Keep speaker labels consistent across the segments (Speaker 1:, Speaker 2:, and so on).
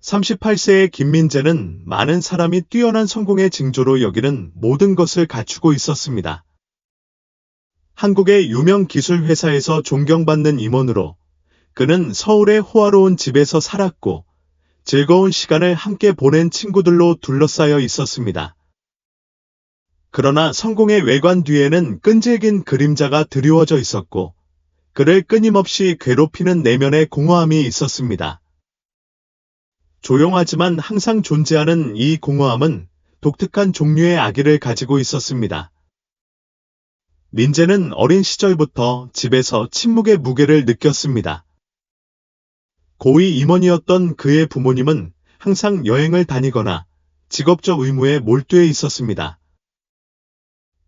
Speaker 1: 38세의 김민재는 많은 사람이 뛰어난 성공의 징조로 여기는 모든 것을 갖추고 있었습니다. 한국의 유명 기술 회사에서 존경받는 임원으로 그는 서울의 호화로운 집에서 살았고 즐거운 시간을 함께 보낸 친구들로 둘러싸여 있었습니다. 그러나 성공의 외관 뒤에는 끈질긴 그림자가 드리워져 있었고 그를 끊임없이 괴롭히는 내면의 공허함이 있었습니다. 조용하지만 항상 존재하는 이 공허함은 독특한 종류의 악의를 가지고 있었습니다. 민재는 어린 시절부터 집에서 침묵의 무게를 느꼈습니다. 고위 임원이었던 그의 부모님은 항상 여행을 다니거나 직업적 의무에 몰두해 있었습니다.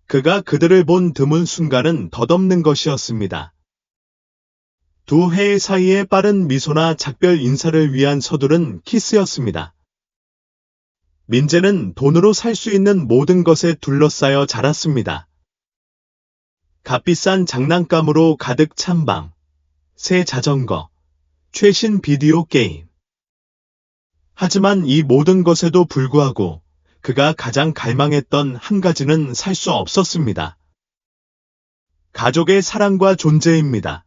Speaker 1: 그가 그들을 본 드문 순간은 덧없는 것이었습니다. 두 해의 사이에 빠른 미소나 작별 인사를 위한 서두른 키스였습니다. 민재는 돈으로 살 수 있는 모든 것에 둘러싸여 자랐습니다. 값비싼 장난감으로 가득 찬 방, 새 자전거, 최신 비디오 게임. 하지만 이 모든 것에도 불구하고 그가 가장 갈망했던 한 가지는 살 수 없었습니다. 가족의 사랑과 존재입니다.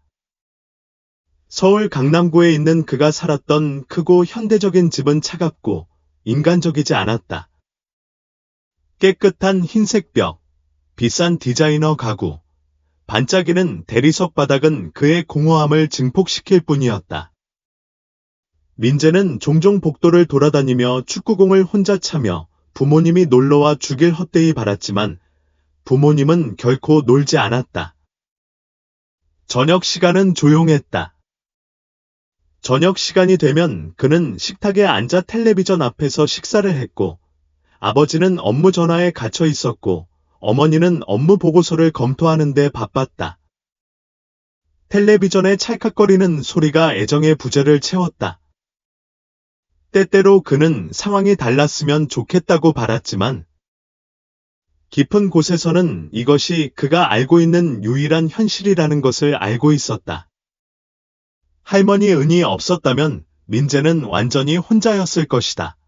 Speaker 1: 서울 강남구에 있는 그가 살았던 크고 현대적인 집은 차갑고 인간적이지 않았다. 깨끗한 흰색 벽, 비싼 디자이너 가구, 반짝이는 대리석 바닥은 그의 공허함을 증폭시킬 뿐이었다. 민재는 종종 복도를 돌아다니며 축구공을 혼자 차며 부모님이 놀러와 주길 헛되이 바랐지만 부모님은 결코 놀지 않았다. 저녁 시간은 조용했다. 저녁 시간이 되면 그는 식탁에 앉아 텔레비전 앞에서 식사를 했고 아버지는 업무 전화에 갇혀 있었고 어머니는 업무 보고서를 검토하는 데 바빴다. 텔레비전의 찰칵거리는 소리가 애정의 부재를 채웠다. 때때로 그는 상황이 달랐으면 좋겠다고 바랐지만 깊은 곳에서는 이것이 그가 알고 있는 유일한 현실이라는 것을 알고 있었다. 할머니 은이 없었다면 민재는 완전히 혼자였을 것이다.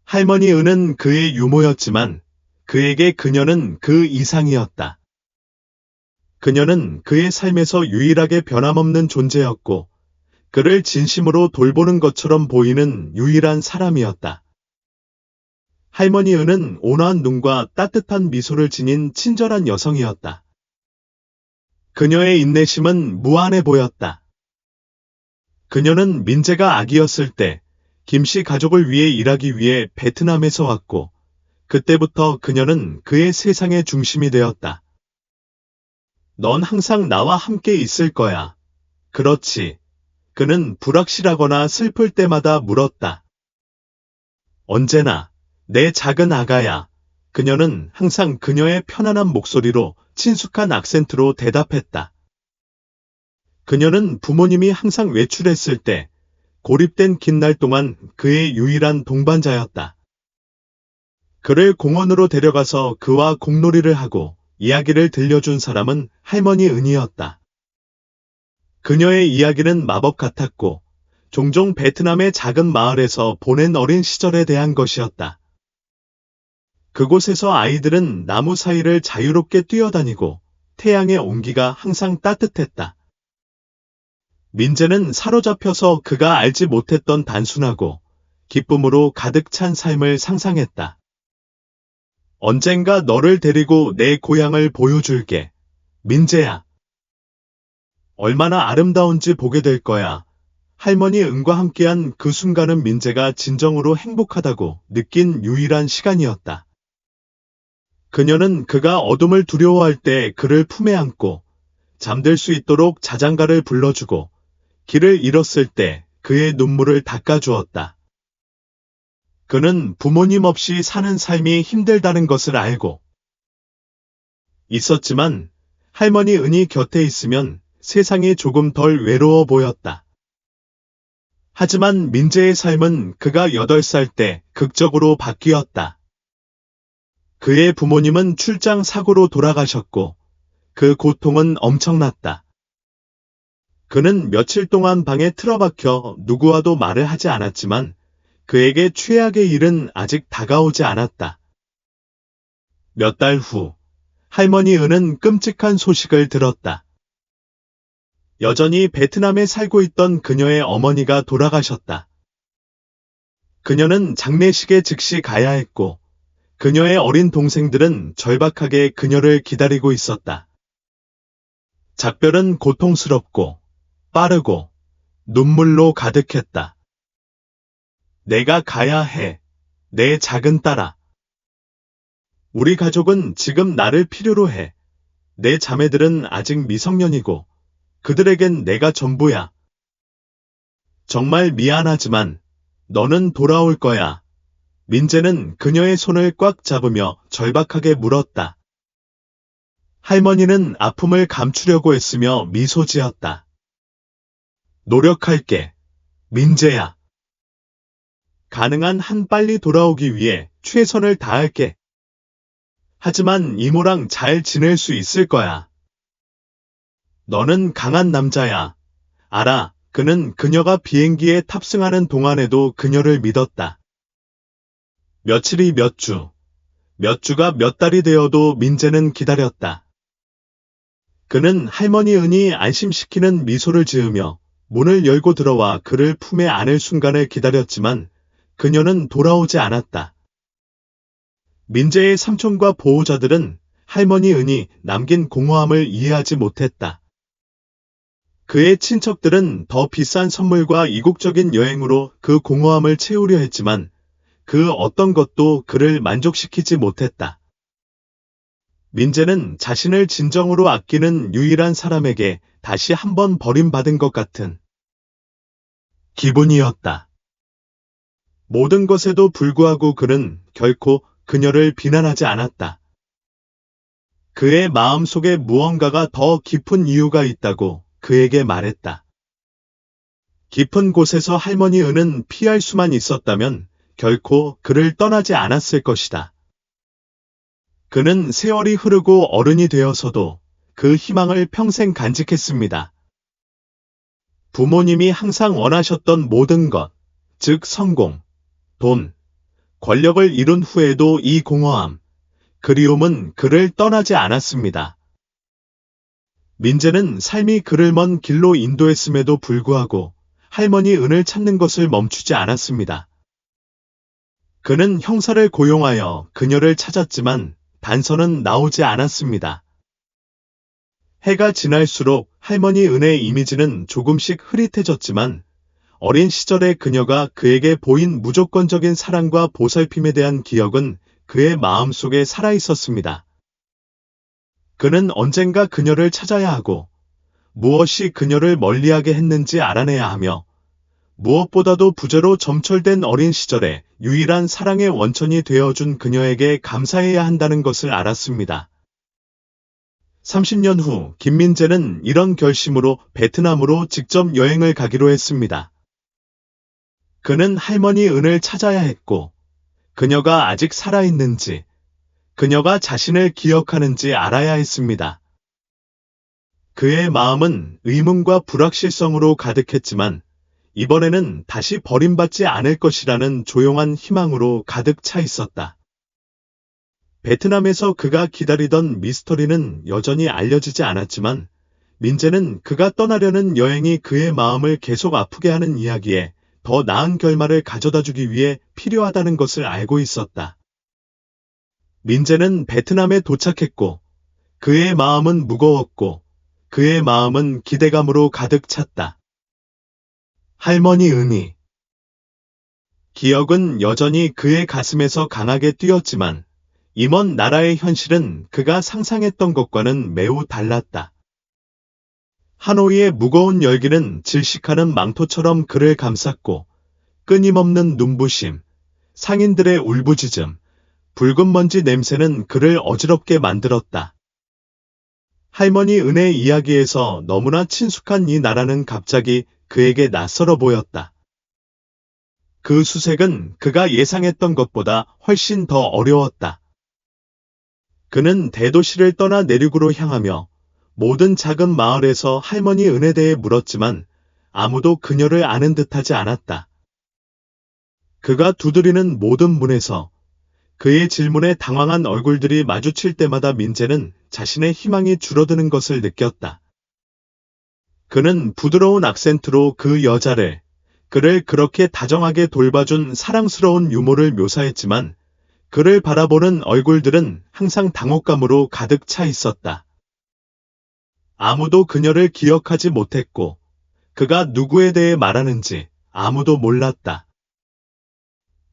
Speaker 1: 할머니 은은 그의 유모였지만 그에게 그녀는 그 이상이었다. 그녀는 그의 삶에서 유일하게 변함없는 존재였고 그를 진심으로 돌보는 것처럼 보이는 유일한 사람이었다. 할머니 은은 온화한 눈과 따뜻한 미소를 지닌 친절한 여성이었다. 그녀의 인내심은 무한해 보였다. 그녀는 민재가 아기였을 때 김씨 가족을 위해 일하기 위해 베트남에서 왔고 그때부터 그녀는 그의 세상의 중심이 되었다. 넌 항상 나와 함께 있을 거야. 그렇지. 그는 불확실하거나 슬플 때마다 물었다. 언제나 내 작은 아가야. 그녀는 항상 그녀의 편안한 목소리로 친숙한 악센트로 대답했다. 그녀는 부모님이 항상 외출했을 때 고립된 긴 날 동안 그의 유일한 동반자였다. 그를 공원으로 데려가서 그와 공놀이를 하고 이야기를 들려준 사람은 할머니 은이었다. 그녀의 이야기는 마법 같았고 종종 베트남의 작은 마을에서 보낸 어린 시절에 대한 것이었다. 그곳에서 아이들은 나무 사이를 자유롭게 뛰어다니고 태양의 온기가 항상 따뜻했다. 민재는 사로잡혀서 그가 알지 못했던 단순하고 기쁨으로 가득 찬 삶을 상상했다. 언젠가 너를 데리고 내 고향을 보여줄게. 민재야. 얼마나 아름다운지 보게 될 거야. 할머니 은과 함께한 그 순간은 민재가 진정으로 행복하다고 느낀 유일한 시간이었다. 그녀는 그가 어둠을 두려워할 때 그를 품에 안고 잠들 수 있도록 자장가를 불러주고 길을 잃었을 때 그의 눈물을 닦아주었다. 그는 부모님 없이 사는 삶이 힘들다는 것을 알고 있었지만 할머니 은이 곁에 있으면 세상이 조금 덜 외로워 보였다. 하지만 민재의 삶은 그가 8살 때 극적으로 바뀌었다. 그의 부모님은 출장 사고로 돌아가셨고 그 고통은 엄청났다. 그는 며칠 동안 방에 틀어박혀 누구와도 말을 하지 않았지만 그에게 최악의 일은 아직 다가오지 않았다. 몇 달 후, 할머니 은은 끔찍한 소식을 들었다. 여전히 베트남에 살고 있던 그녀의 어머니가 돌아가셨다. 그녀는 장례식에 즉시 가야 했고, 그녀의 어린 동생들은 절박하게 그녀를 기다리고 있었다. 작별은 고통스럽고, 빠르고, 눈물로 가득했다. 내가 가야 해, 내 작은 딸아. 우리 가족은 지금 나를 필요로 해. 내 자매들은 아직 미성년이고, 그들에겐 내가 전부야. 정말 미안하지만, 너는 돌아올 거야. 민재는 그녀의 손을 꽉 잡으며 절박하게 물었다. 할머니는 아픔을 감추려고 했으며 미소 지었다. 노력할게, 민재야. 가능한 한 빨리 돌아오기 위해 최선을 다할게. 하지만 이모랑 잘 지낼 수 있을 거야. 너는 강한 남자야. 알아, 그는 그녀가 비행기에 탑승하는 동안에도 그녀를 믿었다. 며칠이 몇 주, 몇 주가 몇 달이 되어도 민재는 기다렸다. 그는 할머니 은이 안심시키는 미소를 지으며 문을 열고 들어와 그를 품에 안을 순간을 기다렸지만 그녀는 돌아오지 않았다. 민재의 삼촌과 보호자들은 할머니 은이 남긴 공허함을 이해하지 못했다. 그의 친척들은 더 비싼 선물과 이국적인 여행으로 그 공허함을 채우려 했지만 그 어떤 것도 그를 만족시키지 못했다. 민재는 자신을 진정으로 아끼는 유일한 사람에게 다시 한번 버림받은 것 같은 기분이었다. 모든 것에도 불구하고 그는 결코 그녀를 비난하지 않았다. 그의 마음속에 무언가가 더 깊은 이유가 있다고 그에게 말했다. 깊은 곳에서 할머니 은은 피할 수만 있었다면 결코 그를 떠나지 않았을 것이다. 그는 세월이 흐르고 어른이 되어서도 그 희망을 평생 간직했습니다. 부모님이 항상 원하셨던 모든 것, 즉 성공, 돈, 권력을 이룬 후에도 이 공허함, 그리움은 그를 떠나지 않았습니다. 민재는 삶이 그를 먼 길로 인도했음에도 불구하고 할머니 은을 찾는 것을 멈추지 않았습니다. 그는 형사를 고용하여 그녀를 찾았지만 단서는 나오지 않았습니다. 해가 지날수록 할머니 은의 이미지는 조금씩 흐릿해졌지만 어린 시절의 그녀가 그에게 보인 무조건적인 사랑과 보살핌에 대한 기억은 그의 마음속에 살아있었습니다. 그는 언젠가 그녀를 찾아야 하고 무엇이 그녀를 멀리하게 했는지 알아내야 하며 무엇보다도 부재로 점철된 어린 시절에 유일한 사랑의 원천이 되어준 그녀에게 감사해야 한다는 것을 알았습니다. 30년 후 김민재는 이런 결심으로 베트남으로 직접 여행을 가기로 했습니다. 그는 할머니 은을 찾아야 했고 그녀가 아직 살아있는지 그녀가 자신을 기억하는지 알아야 했습니다. 그의 마음은 의문과 불확실성으로 가득했지만 이번에는 다시 버림받지 않을 것이라는 조용한 희망으로 가득 차 있었다. 베트남에서 그가 기다리던 미스터리는 여전히 알려지지 않았지만 민재는 그가 떠나려는 여행이 그의 마음을 계속 아프게 하는 이야기에 더 나은 결말을 가져다주기 위해 필요하다는 것을 알고 있었다. 민재는 베트남에 도착했고 그의 마음은 무거웠고 그의 마음은 기대감으로 가득 찼다. 할머니 은이. 기억은 여전히 그의 가슴에서 강하게 뛰었지만 이 먼 나라의 현실은 그가 상상했던 것과는 매우 달랐다. 하노이의 무거운 열기는 질식하는 망토처럼 그를 감쌌고 끊임없는 눈부심, 상인들의 울부짖음, 붉은 먼지 냄새는 그를 어지럽게 만들었다. 할머니 은의 이야기에서 너무나 친숙한 이 나라는 갑자기 그에게 낯설어 보였다. 그 수색은 그가 예상했던 것보다 훨씬 더 어려웠다. 그는 대도시를 떠나 내륙으로 향하며 모든 작은 마을에서 할머니 은에 대해 물었지만 아무도 그녀를 아는 듯하지 않았다. 그가 두드리는 모든 문에서 그의 질문에 당황한 얼굴들이 마주칠 때마다 민재는 자신의 희망이 줄어드는 것을 느꼈다. 그는 부드러운 악센트로 그 여자를, 그를 그렇게 다정하게 돌봐준 사랑스러운 유모를 묘사했지만 그를 바라보는 얼굴들은 항상 당혹감으로 가득 차 있었다. 아무도 그녀를 기억하지 못했고 그가 누구에 대해 말하는지 아무도 몰랐다.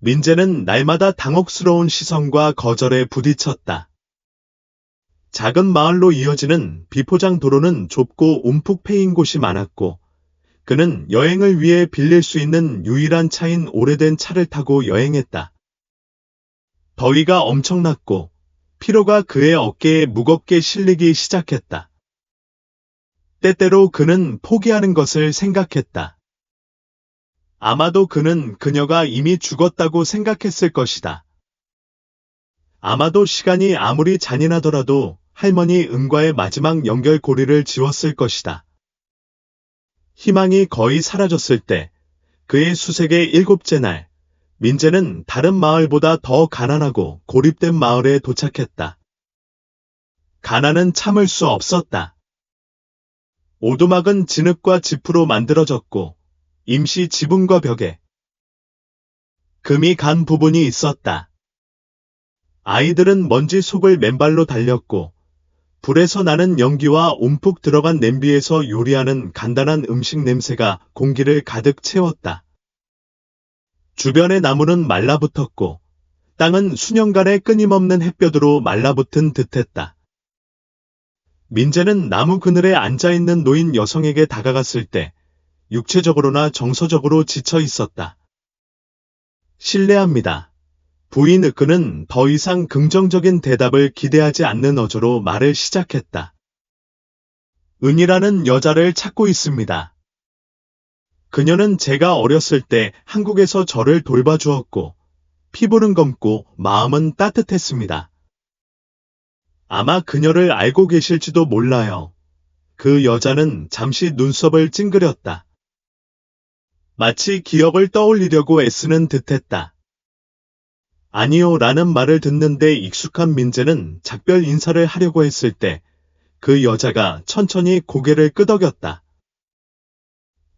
Speaker 1: 민재는 날마다 당혹스러운 시선과 거절에 부딪혔다. 작은 마을로 이어지는 비포장 도로는 좁고 움푹 패인 곳이 많았고 그는 여행을 위해 빌릴 수 있는 유일한 차인 오래된 차를 타고 여행했다. 더위가 엄청났고 피로가 그의 어깨에 무겁게 실리기 시작했다. 때때로 그는 포기하는 것을 생각했다. 아마도 그는 그녀가 이미 죽었다고 생각했을 것이다. 아마도 시간이 아무리 잔인하더라도 할머니 은과의 마지막 연결고리를 지웠을 것이다. 희망이 거의 사라졌을 때 그의 수색의 7째 날, 민재는 다른 마을보다 더 가난하고 고립된 마을에 도착했다. 가난은 참을 수 없었다. 오두막은 진흙과 지프로 만들어졌고 임시 지붕과 벽에 금이 간 부분이 있었다. 아이들은 먼지 속을 맨발로 달렸고 불에서 나는 연기와 움푹 들어간 냄비에서 요리하는 간단한 음식 냄새가 공기를 가득 채웠다. 주변의 나무는 말라붙었고 땅은 수년간의 끊임없는 햇볕으로 말라붙은 듯했다. 민재는 나무 그늘에 앉아있는 노인 여성에게 다가갔을 때 육체적으로나 정서적으로 지쳐 있었다. 실례합니다. 부인 그는 더 이상 긍정적인 대답을 기대하지 않는 어조로 말을 시작했다. 은이라는 여자를 찾고 있습니다. 그녀는 제가 어렸을 때 한국에서 저를 돌봐주었고 피부는 검고 마음은 따뜻했습니다. 아마 그녀를 알고 계실지도 몰라요. 그 여자는 잠시 눈썹을 찡그렸다. 마치 기억을 떠올리려고 애쓰는 듯했다. 아니요 라는 말을 듣는데 익숙한 민재는 작별 인사를 하려고 했을 때 그 여자가 천천히 고개를 끄덕였다.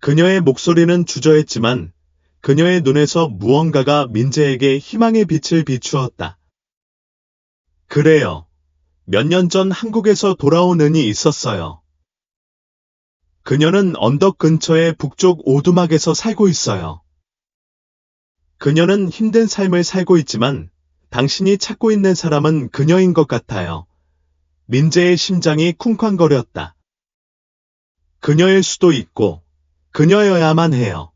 Speaker 1: 그녀의 목소리는 주저했지만 그녀의 눈에서 무언가가 민재에게 희망의 빛을 비추었다. 그래요. 몇 년 전 한국에서 돌아온 은이 있었어요. 그녀는 언덕 근처의 북쪽 오두막에서 살고 있어요. 그녀는 힘든 삶을 살고 있지만 당신이 찾고 있는 사람은 그녀인 것 같아요. 민재의 심장이 쿵쾅거렸다. 그녀일 수도 있고 그녀여야만 해요.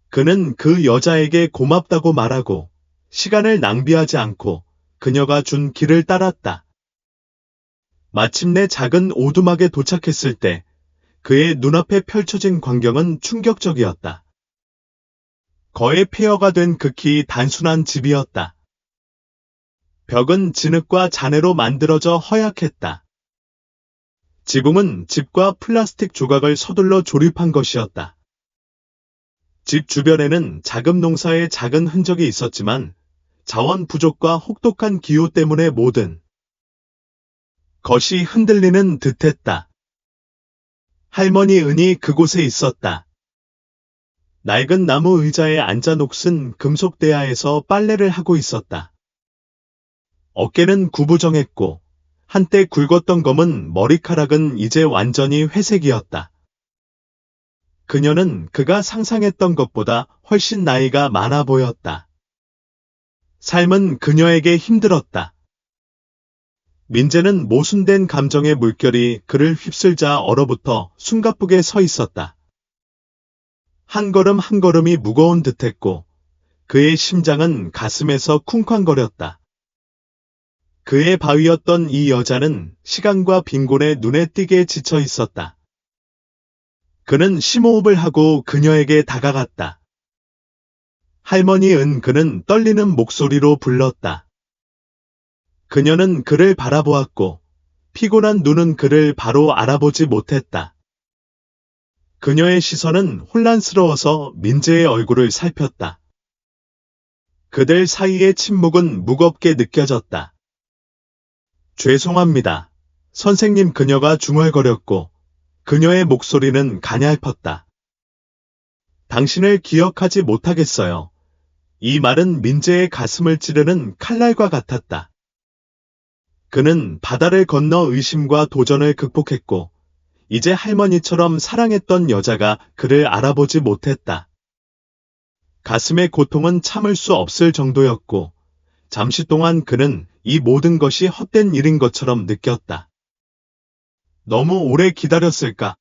Speaker 1: 그는 그 여자에게 고맙다고 말하고 시간을 낭비하지 않고 그녀가 준 길을 따랐다. 마침내 작은 오두막에 도착했을 때 그의 눈앞에 펼쳐진 광경은 충격적이었다. 거의 폐허가 된 극히 단순한 집이었다. 벽은 진흙과 잔해로 만들어져 허약했다. 지붕은 집과 플라스틱 조각을 서둘러 조립한 것이었다. 집 주변에는 자금 농사의 작은 흔적이 있었지만 자원 부족과 혹독한 기후 때문에 모든 것이 흔들리는 듯했다. 할머니 은이 그곳에 있었다. 낡은 나무 의자에 앉아 녹슨 금속 대야에서 빨래를 하고 있었다. 어깨는 구부정했고 한때 굵었던 검은 머리카락은 이제 완전히 회색이었다. 그녀는 그가 상상했던 것보다 훨씬 나이가 많아 보였다. 삶은 그녀에게 힘들었다. 민재는 모순된 감정의 물결이 그를 휩쓸자 얼어붙어 숨가쁘게 서 있었다. 한 걸음 한 걸음이 무거운 듯했고 그의 심장은 가슴에서 쿵쾅거렸다. 그의 바위였던 이 여자는 시간과 빈곤에 눈에 띄게 지쳐 있었다. 그는 심호흡을 하고 그녀에게 다가갔다. 할머니 은 그는 떨리는 목소리로 불렀다. 그녀는 그를 바라보았고 피곤한 눈은 그를 바로 알아보지 못했다. 그녀의 시선은 혼란스러워서 민재의 얼굴을 살폈다. 그들 사이의 침묵은 무겁게 느껴졌다. 죄송합니다. 선생님, 그녀가 중얼거렸고 그녀의 목소리는 가냘펐다. 당신을 기억하지 못하겠어요. 이 말은 민재의 가슴을 찌르는 칼날과 같았다. 그는 바다를 건너 의심과 도전을 극복했고 이제 할머니처럼 사랑했던 여자가 그를 알아보지 못했다. 가슴의 고통은 참을 수 없을 정도였고 잠시 동안 그는 이 모든 것이 헛된 일인 것처럼 느꼈다. 너무 오래 기다렸을까?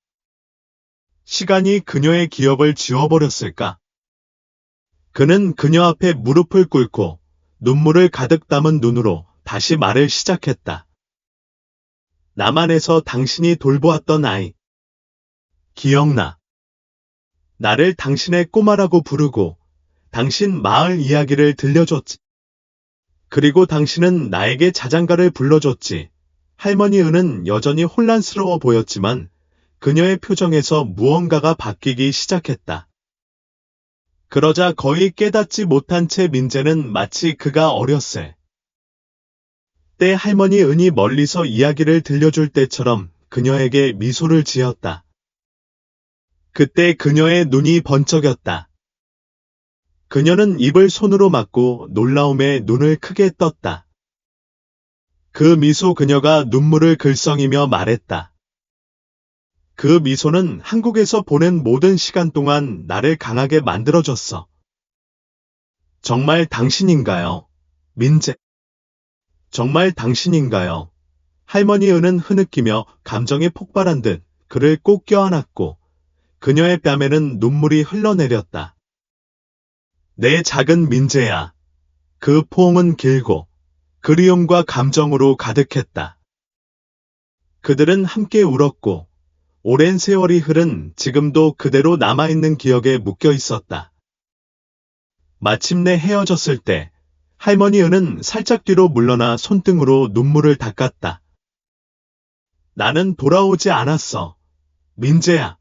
Speaker 1: 시간이 그녀의 기억을 지워버렸을까? 그는 그녀 앞에 무릎을 꿇고 눈물을 가득 담은 눈으로 다시 말을 시작했다. 남한에서 당신이 돌보았던 아이. 기억나. 나를 당신의 꼬마라고 부르고 당신 마을 이야기를 들려줬지. 그리고 당신은 나에게 자장가를 불러줬지. 할머니 은은 여전히 혼란스러워 보였지만 그녀의 표정에서 무언가가 바뀌기 시작했다. 그러자 거의 깨닫지 못한 채 민재는 마치 그가 어렸을 때 할머니 은이 멀리서 이야기를 들려줄 때처럼 그녀에게 미소를 지었다. 그때 그녀의 눈이 번쩍였다. 그녀는 입을 손으로 막고 놀라움에 눈을 크게 떴다. 그 미소, 그녀가 눈물을 글썽이며 말했다. 그 미소는 한국에서 보낸 모든 시간 동안 나를 강하게 만들어줬어. 정말 당신인가요? 민재. 정말 당신인가요? 할머니 은은 흐느끼며 감정이 폭발한 듯 그를 꼭 껴안았고 그녀의 뺨에는 눈물이 흘러내렸다. 내 작은 민재야. 그 포옹은 길고 그리움과 감정으로 가득했다. 그들은 함께 울었고 오랜 세월이 흐른 지금도 그대로 남아있는 기억에 묶여 있었다. 마침내 헤어졌을 때 할머니 은은 살짝 뒤로 물러나 손등으로 눈물을 닦았다. 나는 돌아오지 않았어. 민재야.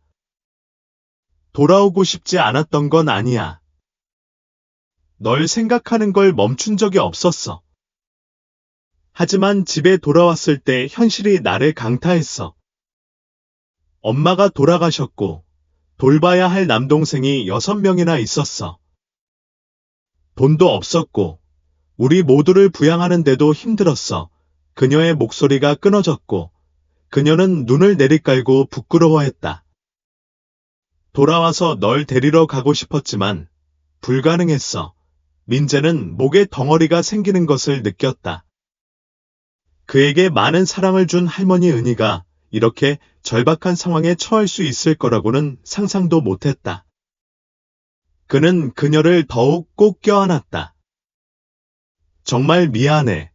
Speaker 1: 돌아오고 싶지 않았던 건 아니야. 널 생각하는 걸 멈춘 적이 없었어. 하지만 집에 돌아왔을 때 현실이 나를 강타했어. 엄마가 돌아가셨고 돌봐야 할 남동생이 6명이나 있었어. 돈도 없었고 우리 모두를 부양하는데도 힘들었어. 그녀의 목소리가 끊어졌고 그녀는 눈을 내리깔고 부끄러워했다. 돌아와서 널 데리러 가고 싶었지만 불가능했어. 민재는 목에 덩어리가 생기는 것을 느꼈다. 그에게 많은 사랑을 준 할머니 은희가 이렇게 절박한 상황에 처할 수 있을 거라고는 상상도 못했다. 그는 그녀를 더욱 꼭 껴안았다. 정말 미안해.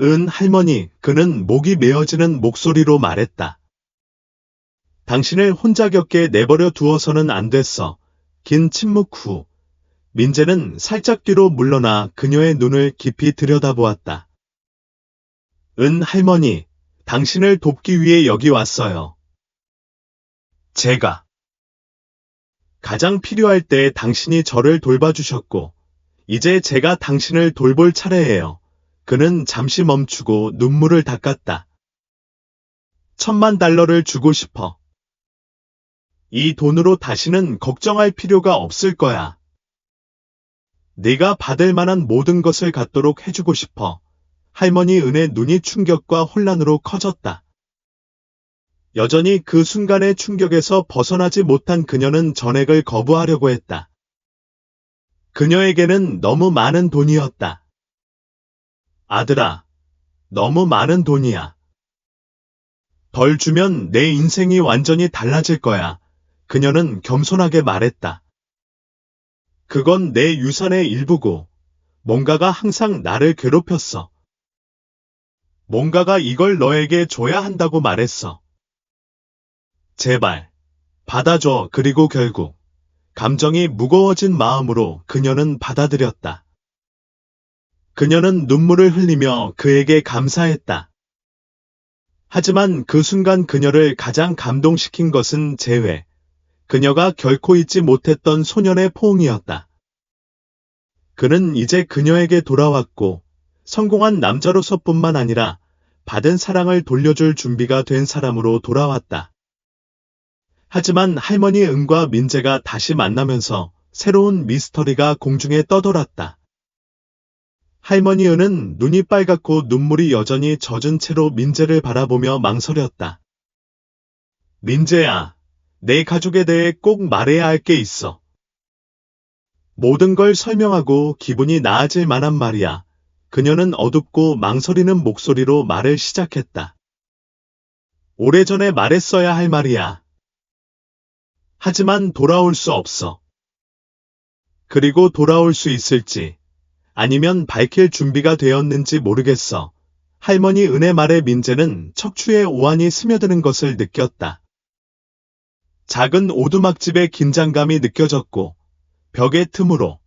Speaker 1: 은 할머니, 그는 목이 메어지는 목소리로 말했다. 당신을 혼자 겪게 내버려 두어서는 안 됐어. 긴 침묵 후 민재는 살짝 뒤로 물러나 그녀의 눈을 깊이 들여다보았다. 은 할머니, 당신을 돕기 위해 여기 왔어요. 제가 가장 필요할 때 당신이 저를 돌봐주셨고 이제 제가 당신을 돌볼 차례예요. 그는 잠시 멈추고 눈물을 닦았다. $10,000를 주고 싶어. 이 돈으로 다시는 걱정할 필요가 없을 거야. 네가 받을 만한 모든 것을 갖도록 해주고 싶어. 할머니 은의 눈이 충격과 혼란으로 커졌다. 여전히 그 순간의 충격에서 벗어나지 못한 그녀는 전액을 거부하려고 했다. 그녀에게는 너무 많은 돈이었다. 아들아, 너무 많은 돈이야. 덜 주면 내 인생이 완전히 달라질 거야. 그녀는 겸손하게 말했다. 그건 내 유산의 일부고 뭔가가 항상 나를 괴롭혔어. 뭔가가 이걸 너에게 줘야 한다고 말했어. 제발, 받아줘. 그리고 결국 감정이 무거워진 마음으로 그녀는 받아들였다. 그녀는 눈물을 흘리며 그에게 감사했다. 하지만 그 순간 그녀를 가장 감동시킨 것은 재회. 그녀가 결코 잊지 못했던 소년의 포옹이었다. 그는 이제 그녀에게 돌아왔고 성공한 남자로서뿐만 아니라 받은 사랑을 돌려줄 준비가 된 사람으로 돌아왔다. 하지만 할머니 은과 민재가 다시 만나면서 새로운 미스터리가 공중에 떠돌았다. 할머니 은은 눈이 빨갛고 눈물이 여전히 젖은 채로 민재를 바라보며 망설였다. 민재야, 내 가족에 대해 꼭 말해야 할 게 있어. 모든 걸 설명하고 기분이 나아질 만한 말이야. 그녀는 어둡고 망설이는 목소리로 말을 시작했다. 오래전에 말했어야 할 말이야. 하지만 돌아올 수 없어. 그리고 돌아올 수 있을지, 아니면 밝힐 준비가 되었는지 모르겠어. 할머니 은의 말에 민재는 척추에 오한이 스며드는 것을 느꼈다. 작은 오두막집의 긴장감이 느껴졌고 벽의 틈으로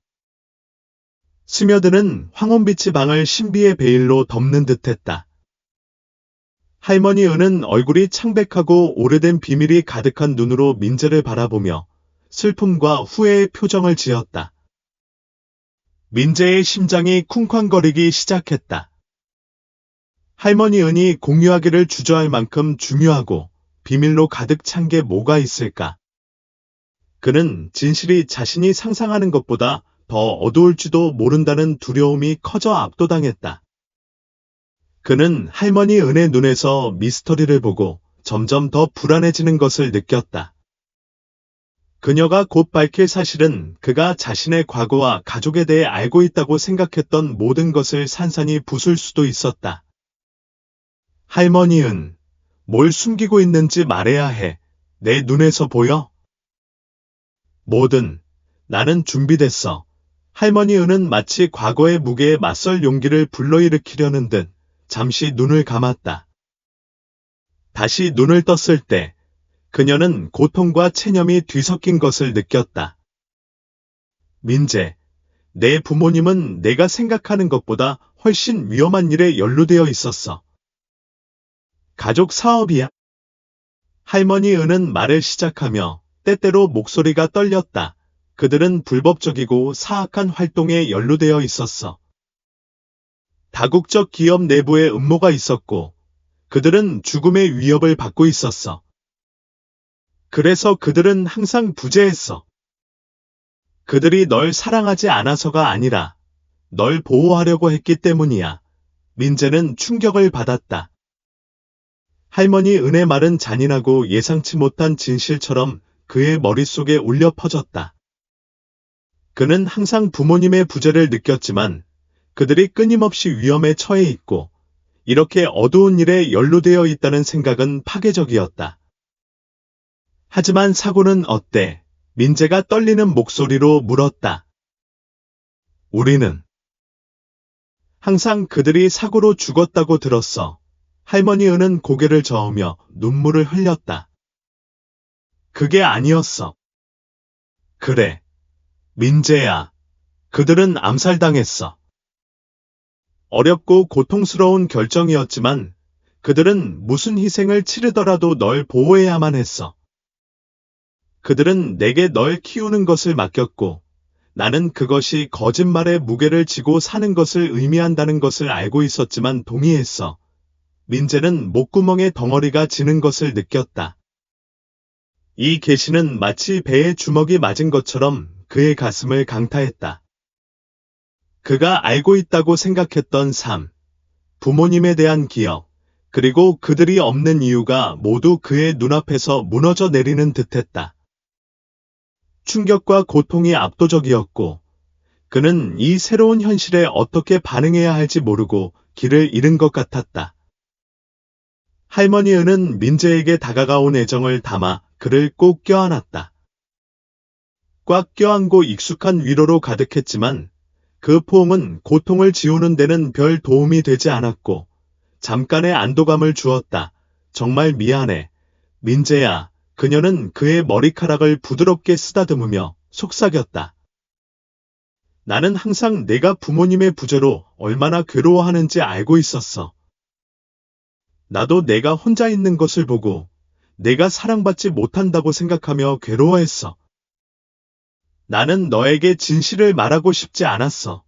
Speaker 1: 스며드는 황혼빛이 방을 신비의 베일로 덮는 듯했다. 할머니 은은 얼굴이 창백하고 오래된 비밀이 가득한 눈으로 민재를 바라보며 슬픔과 후회의 표정을 지었다. 민재의 심장이 쿵쾅거리기 시작했다. 할머니 은이 공유하기를 주저할 만큼 중요하고 비밀로 가득 찬 게 뭐가 있을까? 그는 진실이 자신이 상상하는 것보다 더 어두울지도 모른다는 두려움이 커져 압도당했다. 그는 할머니 은의 눈에서 미스터리를 보고 점점 더 불안해지는 것을 느꼈다. 그녀가 곧 밝힐 사실은 그가 자신의 과거와 가족에 대해 알고 있다고 생각했던 모든 것을 산산이 부술 수도 있었다. 할머니 은, 뭘 숨기고 있는지 말해야 해. 내 눈에서 보여? 뭐든, 나는 준비됐어. 할머니 은은 마치 과거의 무게에 맞설 용기를 불러일으키려는 듯 잠시 눈을 감았다. 다시 눈을 떴을 때 그녀는 고통과 체념이 뒤섞인 것을 느꼈다. 민재, 내 부모님은 내가 생각하는 것보다 훨씬 위험한 일에 연루되어 있었어. 가족 사업이야. 할머니 은은 말을 시작하며 때때로 목소리가 떨렸다. 그들은 불법적이고 사악한 활동에 연루되어 있었어. 다국적 기업 내부에 음모가 있었고 그들은 죽음의 위협을 받고 있었어. 그래서 그들은 항상 부재했어. 그들이 널 사랑하지 않아서가 아니라 널 보호하려고 했기 때문이야. 민재는 충격을 받았다. 할머니 은의 말은 잔인하고 예상치 못한 진실처럼 그의 머릿속에 울려 퍼졌다. 그는 항상 부모님의 부재를 느꼈지만 그들이 끊임없이 위험에 처해 있고 이렇게 어두운 일에 연루되어 있다는 생각은 파괴적이었다. 하지만 사고는 어때? 민재가 떨리는 목소리로 물었다. 우리는 항상 그들이 사고로 죽었다고 들었어. 할머니 은은 고개를 저으며 눈물을 흘렸다. 그게 아니었어. 그래. 민재야. 그들은 암살당했어. 어렵고 고통스러운 결정이었지만 그들은 무슨 희생을 치르더라도 널 보호해야만 했어. 그들은 내게 널 키우는 것을 맡겼고 나는 그것이 거짓말의 무게를 지고 사는 것을 의미한다는 것을 알고 있었지만 동의했어. 민재는 목구멍에 덩어리가 지는 것을 느꼈다. 이 계시는 마치 배에 주먹이 맞은 것처럼 그의 가슴을 강타했다. 그가 알고 있다고 생각했던 삶, 부모님에 대한 기억, 그리고 그들이 없는 이유가 모두 그의 눈앞에서 무너져 내리는 듯했다. 충격과 고통이 압도적이었고 그는 이 새로운 현실에 어떻게 반응해야 할지 모르고 길을 잃은 것 같았다. 할머니 은은 민재에게 다가가온 애정을 담아 그를 꼭 껴안았다. 꽉 껴안고 익숙한 위로로 가득했지만 그 포옹은 고통을 지우는 데는 별 도움이 되지 않았고 잠깐의 안도감을 주었다. 정말 미안해. 민재야. 그녀는 그의 머리카락을 부드럽게 쓰다듬으며 속삭였다. 나는 항상 내가 부모님의 부재로 얼마나 괴로워하는지 알고 있었어. 나도 내가 혼자 있는 것을 보고 내가 사랑받지 못한다고 생각하며 괴로워했어. 나는 너에게 진실을 말하고 싶지 않았어.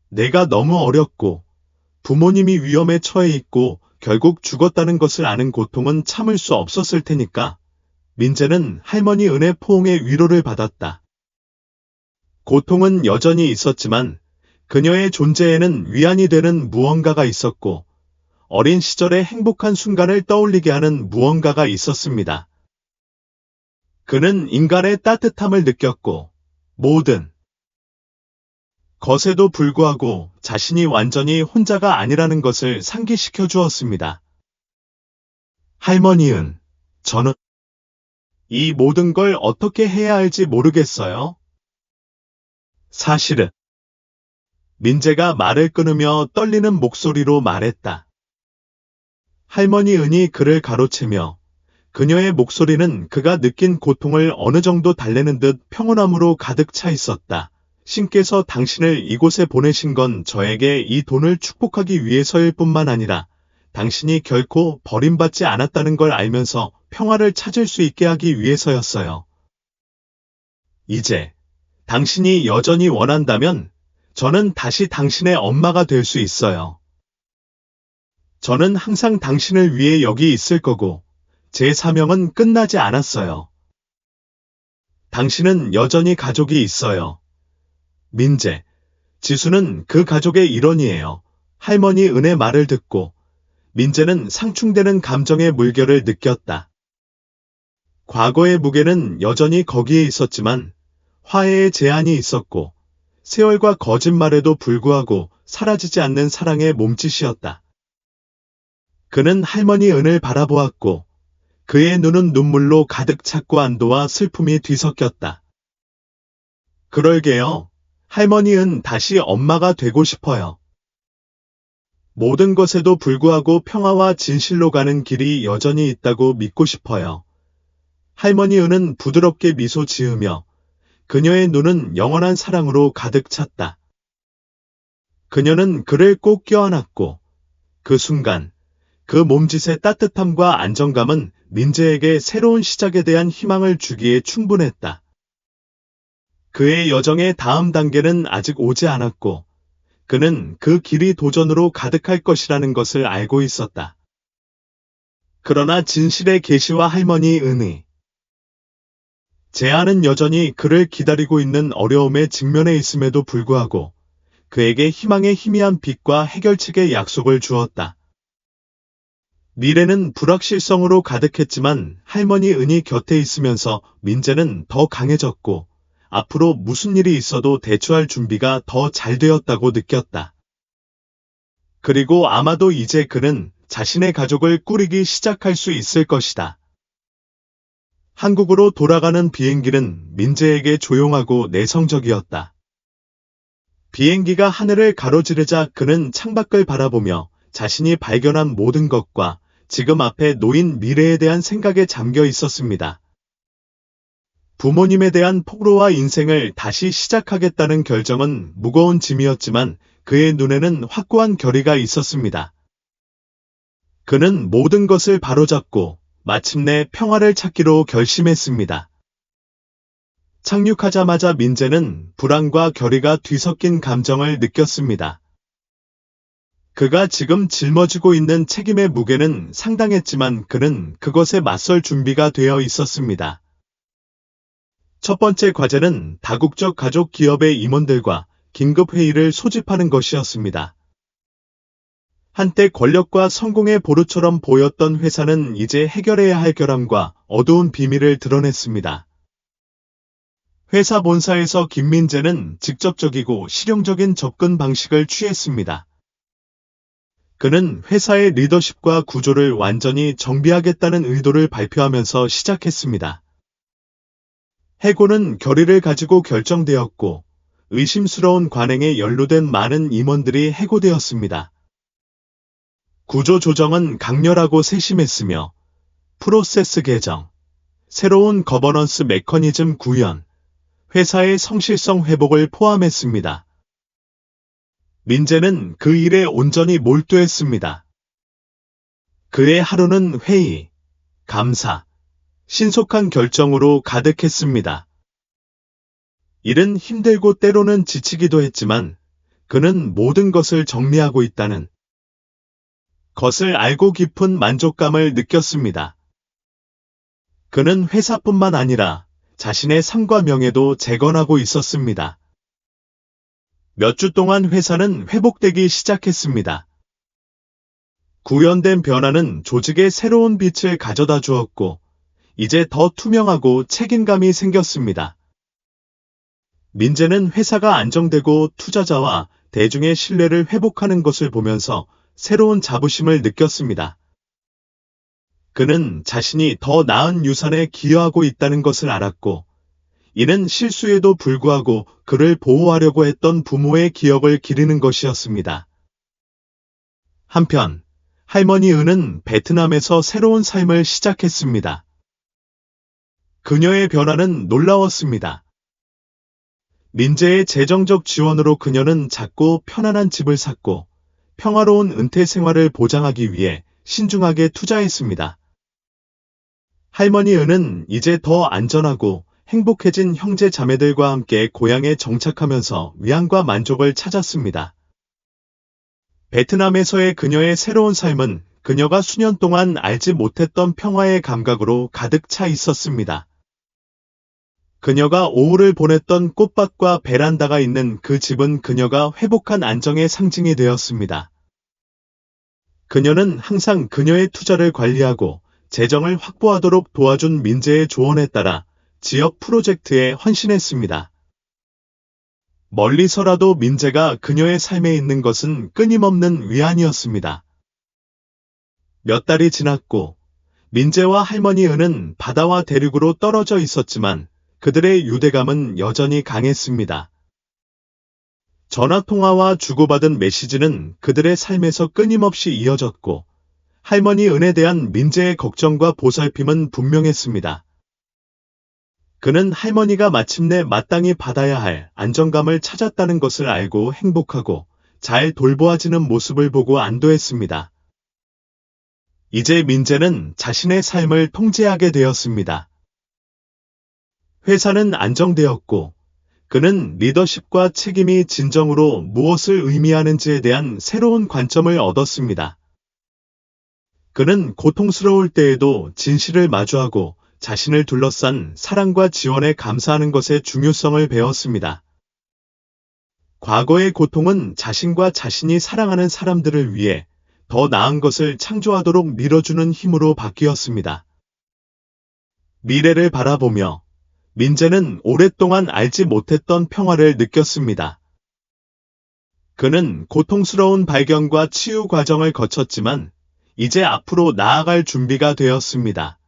Speaker 1: 내가 너무 어렸고 부모님이 위험에 처해 있고 결국 죽었다는 것을 아는 고통은 참을 수 없었을 테니까. 민재는 할머니 은의 포옹의 위로를 받았다. 고통은 여전히 있었지만 그녀의 존재에는 위안이 되는 무언가가 있었고 어린 시절의 행복한 순간을 떠올리게 하는 무언가가 있었습니다. 그는 인간의 따뜻함을 느꼈고 모든 것에도 불구하고 자신이 완전히 혼자가 아니라는 것을 상기시켜 주었습니다. 할머니은, 저는 이 모든 걸 어떻게 해야 할지 모르겠어요. 사실은 민재가 말을 끊으며 떨리는 목소리로 말했다. 할머니 은이 그를 가로채며 그녀의 목소리는 그가 느낀 고통을 어느 정도 달래는 듯 평온함으로 가득 차 있었다. 신께서 당신을 이곳에 보내신 건 저에게 이 돈을 축복하기 위해서일 뿐만 아니라 당신이 결코 버림받지 않았다는 걸 알면서 평화를 찾을 수 있게 하기 위해서였어요. 이제 당신이 여전히 원한다면 저는 다시 당신의 엄마가 될 수 있어요. 저는 항상 당신을 위해 여기 있을 거고 제 사명은 끝나지 않았어요. 당신은 여전히 가족이 있어요. 민재, 지수는 그 가족의 일원이에요. 할머니 은의 말을 듣고 민재는 상충되는 감정의 물결을 느꼈다. 과거의 무게는 여전히 거기에 있었지만 화해의 제한이 있었고 세월과 거짓말에도 불구하고 사라지지 않는 사랑의 몸짓이었다. 그는 할머니 은을 바라보았고 그의 눈은 눈물로 가득 찼고 안도와 슬픔이 뒤섞였다. 그럴게요. 할머니 은 다시 엄마가 되고 싶어요. 모든 것에도 불구하고 평화와 진실로 가는 길이 여전히 있다고 믿고 싶어요. 할머니 은은 부드럽게 미소 지으며 그녀의 눈은 영원한 사랑으로 가득 찼다. 그녀는 그를 꼭 껴안았고 그 순간 그 몸짓의 따뜻함과 안정감은 민재에게 새로운 시작에 대한 희망을 주기에 충분했다. 그의 여정의 다음 단계는 아직 오지 않았고 그는 그 길이 도전으로 가득할 것이라는 것을 알고 있었다. 그러나 진실의 계시와 할머니 은의 제안은 여전히 그를 기다리고 있는 어려움에 직면해 있음에도 불구하고 그에게 희망의 희미한 빛과 해결책의 약속을 주었다. 미래는 불확실성으로 가득했지만 할머니 은이 곁에 있으면서 민재는 더 강해졌고 앞으로 무슨 일이 있어도 대처할 준비가 더 잘 되었다고 느꼈다. 그리고 아마도 이제 그는 자신의 가족을 꾸리기 시작할 수 있을 것이다. 한국으로 돌아가는 비행기는 민재에게 조용하고 내성적이었다. 비행기가 하늘을 가로지르자 그는 창밖을 바라보며 자신이 발견한 모든 것과 지금 앞에 놓인 미래에 대한 생각에 잠겨 있었습니다. 부모님에 대한 폭로와 인생을 다시 시작하겠다는 결정은 무거운 짐이었지만 그의 눈에는 확고한 결의가 있었습니다. 그는 모든 것을 바로잡고 마침내 평화를 찾기로 결심했습니다. 착륙하자마자 민재는 불안과 결의가 뒤섞인 감정을 느꼈습니다. 그가 지금 짊어지고 있는 책임의 무게는 상당했지만 그는 그것에 맞설 준비가 되어 있었습니다. 첫 번째 과제는 다국적 가족 기업의 임원들과 긴급회의를 소집하는 것이었습니다. 한때 권력과 성공의 보루처럼 보였던 회사는 이제 해결해야 할 결함과 어두운 비밀을 드러냈습니다. 회사 본사에서 김민재는 직접적이고 실용적인 접근 방식을 취했습니다. 그는 회사의 리더십과 구조를 완전히 정비하겠다는 의도를 발표하면서 시작했습니다. 해고는 결의를 가지고 결정되었고 의심스러운 관행에 연루된 많은 임원들이 해고되었습니다. 구조 조정은 강렬하고 세심했으며 프로세스 개정, 새로운 거버넌스 메커니즘 구현, 회사의 성실성 회복을 포함했습니다. 민재는 그 일에 온전히 몰두했습니다. 그의 하루는 회의, 감사, 신속한 결정으로 가득했습니다. 일은 힘들고 때로는 지치기도 했지만 그는 모든 것을 정리하고 있다는 것을 알고 깊은 만족감을 느꼈습니다. 그는 회사뿐만 아니라 자신의 삶과 명예도 재건하고 있었습니다. 몇 주 동안 회사는 회복되기 시작했습니다. 구현된 변화는 조직에 새로운 빛을 가져다 주었고, 이제 더 투명하고 책임감이 생겼습니다. 민재는 회사가 안정되고 투자자와 대중의 신뢰를 회복하는 것을 보면서 새로운 자부심을 느꼈습니다. 그는 자신이 더 나은 유산에 기여하고 있다는 것을 알았고, 이는 실수에도 불구하고 그를 보호하려고 했던 부모의 기억을 기리는 것이었습니다. 한편, 할머니 은은 베트남에서 새로운 삶을 시작했습니다. 그녀의 변화는 놀라웠습니다. 민재의 재정적 지원으로 그녀는 작고 편안한 집을 샀고, 평화로운 은퇴 생활을 보장하기 위해 신중하게 투자했습니다. 할머니 은은 이제 더 안전하고 행복해진 형제 자매들과 함께 고향에 정착하면서 위안과 만족을 찾았습니다. 베트남에서의 그녀의 새로운 삶은 그녀가 수년 동안 알지 못했던 평화의 감각으로 가득 차 있었습니다. 그녀가 오후를 보냈던 꽃밭과 베란다가 있는 그 집은 그녀가 회복한 안정의 상징이 되었습니다. 그녀는 항상 그녀의 투자를 관리하고 재정을 확보하도록 도와준 민재의 조언에 따라 지역 프로젝트에 헌신했습니다. 멀리서라도 민재가 그녀의 삶에 있는 것은 끊임없는 위안이었습니다. 몇 달이 지났고 민재와 할머니 은은 바다와 대륙으로 떨어져 있었지만 그들의 유대감은 여전히 강했습니다. 전화통화와 주고받은 메시지는 그들의 삶에서 끊임없이 이어졌고 할머니 은에 대한 민재의 걱정과 보살핌은 분명했습니다. 그는 할머니가 마침내 마땅히 받아야 할 안정감을 찾았다는 것을 알고 행복하고 잘 돌보아지는 모습을 보고 안도했습니다. 이제 민재는 자신의 삶을 통제하게 되었습니다. 회사는 안정되었고 그는 리더십과 책임이 진정으로 무엇을 의미하는지에 대한 새로운 관점을 얻었습니다. 그는 고통스러울 때에도 진실을 마주하고 자신을 둘러싼 사랑과 지원에 감사하는 것의 중요성을 배웠습니다. 과거의 고통은 자신과 자신이 사랑하는 사람들을 위해 더 나은 것을 창조하도록 밀어주는 힘으로 바뀌었습니다. 미래를 바라보며 민재는 오랫동안 알지 못했던 평화를 느꼈습니다. 그는 고통스러운 발견과 치유 과정을 거쳤지만 이제 앞으로 나아갈 준비가 되었습니다.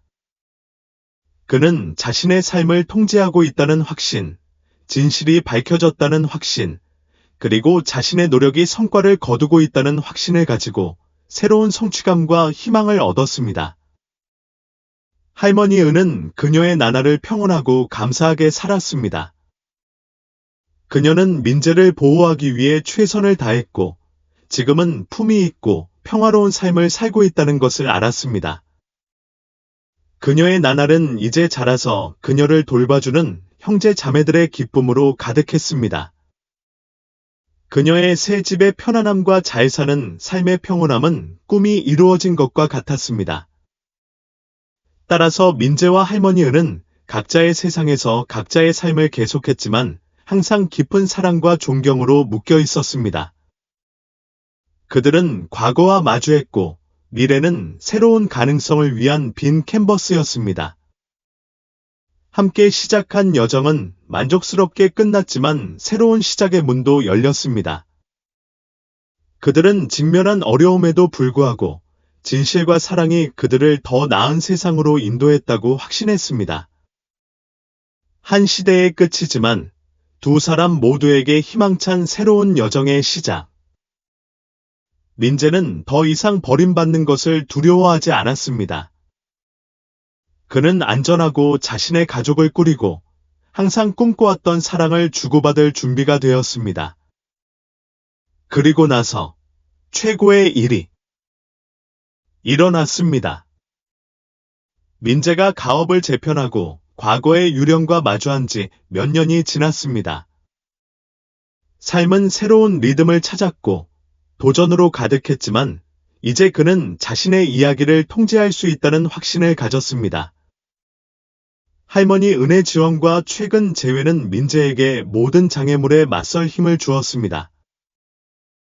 Speaker 1: 그는 자신의 삶을 통제하고 있다는 확신, 진실이 밝혀졌다는 확신, 그리고 자신의 노력이 성과를 거두고 있다는 확신을 가지고 새로운 성취감과 희망을 얻었습니다. 할머니 은은 그녀의 나날을 평온하고 감사하게 살았습니다. 그녀는 민재를 보호하기 위해 최선을 다했고 지금은 품위 있고 평화로운 삶을 살고 있다는 것을 알았습니다. 그녀의 나날은 이제 자라서 그녀를 돌봐주는 형제 자매들의 기쁨으로 가득했습니다. 그녀의 새 집의 편안함과 잘 사는 삶의 평온함은 꿈이 이루어진 것과 같았습니다. 따라서 민재와 할머니 은은 각자의 세상에서 각자의 삶을 계속했지만 항상 깊은 사랑과 존경으로 묶여 있었습니다. 그들은 과거와 마주했고 미래는 새로운 가능성을 위한 빈 캔버스였습니다. 함께 시작한 여정은 만족스럽게 끝났지만 새로운 시작의 문도 열렸습니다. 그들은 직면한 어려움에도 불구하고 진실과 사랑이 그들을 더 나은 세상으로 인도했다고 확신했습니다. 한 시대의 끝이지만 두 사람 모두에게 희망찬 새로운 여정의 시작. 민재는 더 이상 버림받는 것을 두려워하지 않았습니다. 그는 안전하고 자신의 가족을 꾸리고 항상 꿈꿔왔던 사랑을 주고받을 준비가 되었습니다. 그리고 나서 최고의 일이 일어났습니다. 민재가 가업을 재편하고 과거의 유령과 마주한 지 몇 년이 지났습니다. 삶은 새로운 리듬을 찾았고 도전으로 가득했지만 이제 그는 자신의 이야기를 통제할 수 있다는 확신을 가졌습니다. 할머니 은혜 지원과 최근 재회는 민재에게 모든 장애물에 맞설 힘을 주었습니다.